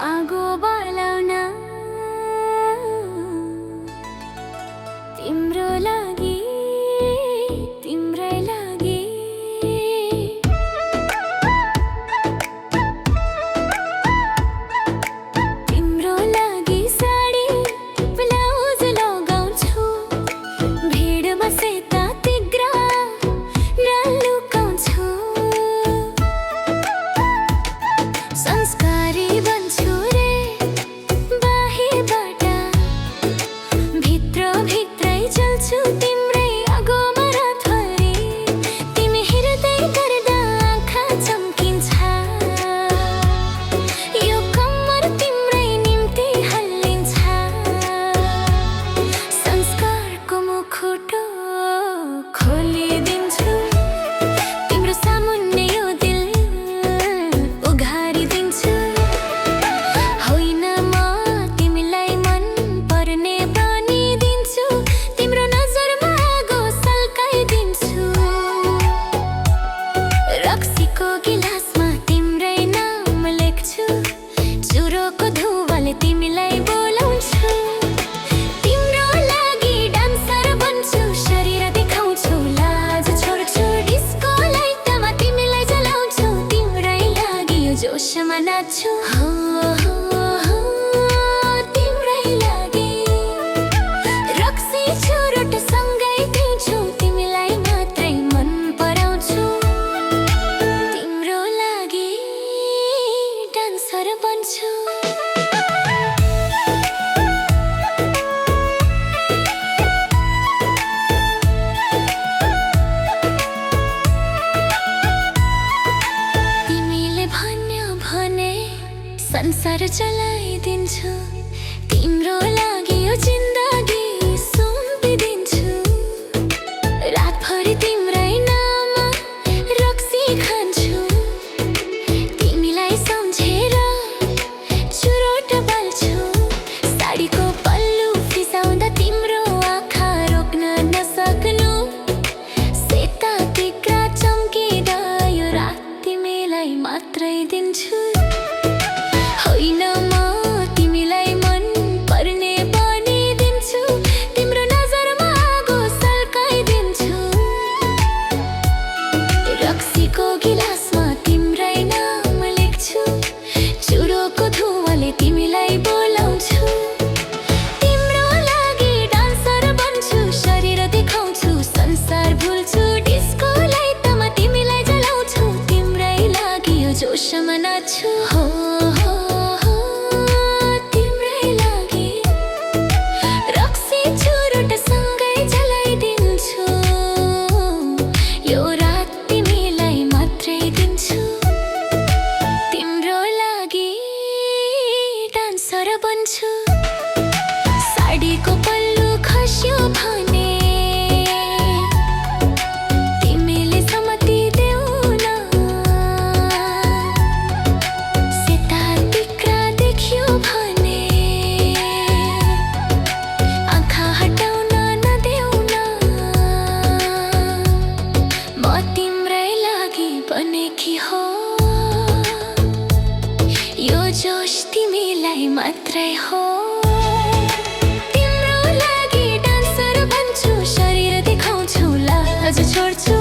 आगो बलाउन तिम्रो लागि तिम्रै लागि तिम्रो लागि साडी ब्लाउज लगाउँछु भिडमा सेता तिग्रा नलुकाउँछु संस्कारी बन्छु रे बाहिरबाट भित्र भित्रै चल्छु तिम्रै आगोमा रातभरि तिमी हेर्दै गर्दा आँखा चम्किन्छ यो कम्मर तिम्रै निम्ति हल्लिन्छ संस्कारको मुखुटो खोलिदिन्छु तिम्रो सामुन्ने यो दिल उघारिदिन्छु होइन म तिमीलाई मन पर्ने बनिदिन्छु तिम्रो नजरमा आगो सल्काइदिन्छु रक्सीको गिलासमा तिम्रै नाम लेख्छु चुरोको धुवाले तिमीलाई बोलाउँछु तिम्रो लागि डान्सर बन्छु शरीर देखाउँछु लाज छोड्छु डिस्को लाइटमा तिमीलाई जलाउँछु तिम्रै लागि यो जोसमा नाच्छु तिम्रै लागि रक्सी चुरोट सँगै पिउँछु तिमीलाई मात्रै मन पराउँछु तिम्रो लागि डान्सर बन्छु तिमीले भन्यो भने संसार चलाइदिन्छु तिम्रो लागि यो जिन्दगी सुम्पिदिन्छु रातभरि तिम्रै नाम रक्सी खान्छु तिमीलाई सम्झेर चुरोट बाल्छु साडीको पल्लु फिसाउँदा तिम्रो आँखा रोक्न नसक्नु सेता तिग्रा चम्किँदा यो रात तिमीलाई मात्रै दिन्छु होइन म तिमीलाई मन पर्ने बनिदिन्छु तिम्रो नजरमा आगो सल्काइदिन्छु रक्सीको गिलासमा तिम्रै नाम लेख्छु चुरोको धुवाले तिमीलाई बोलाउँछु तिम्रो लागि डान्सर बन्छु शरीर देखाउँछु संसार भुल्छु डिस्को लाइटमा तिमीलाई जलाउँछु तिम्रै लागि यो जोसमा नाच्छु तिम्रै लागि रक्सी चुरोट सँगै जलाइदिन्छु यो रात तिमीलाई मात्रै दिन्छु तिम्रो लागि डान्सर बन्छु साडीको पल्लु खस्यो भने तिमीले सम्मति देऊ न सेता तिग्रा देख्यो भने आँखा हटाउन नदेऊ न म तिम्रै लागि बनेकी हो यो जोस तिमीलाई मात्रै हो तिम्रो लागि डान्सर बन्छु शरीर देखाउँछु लाज छोड्छु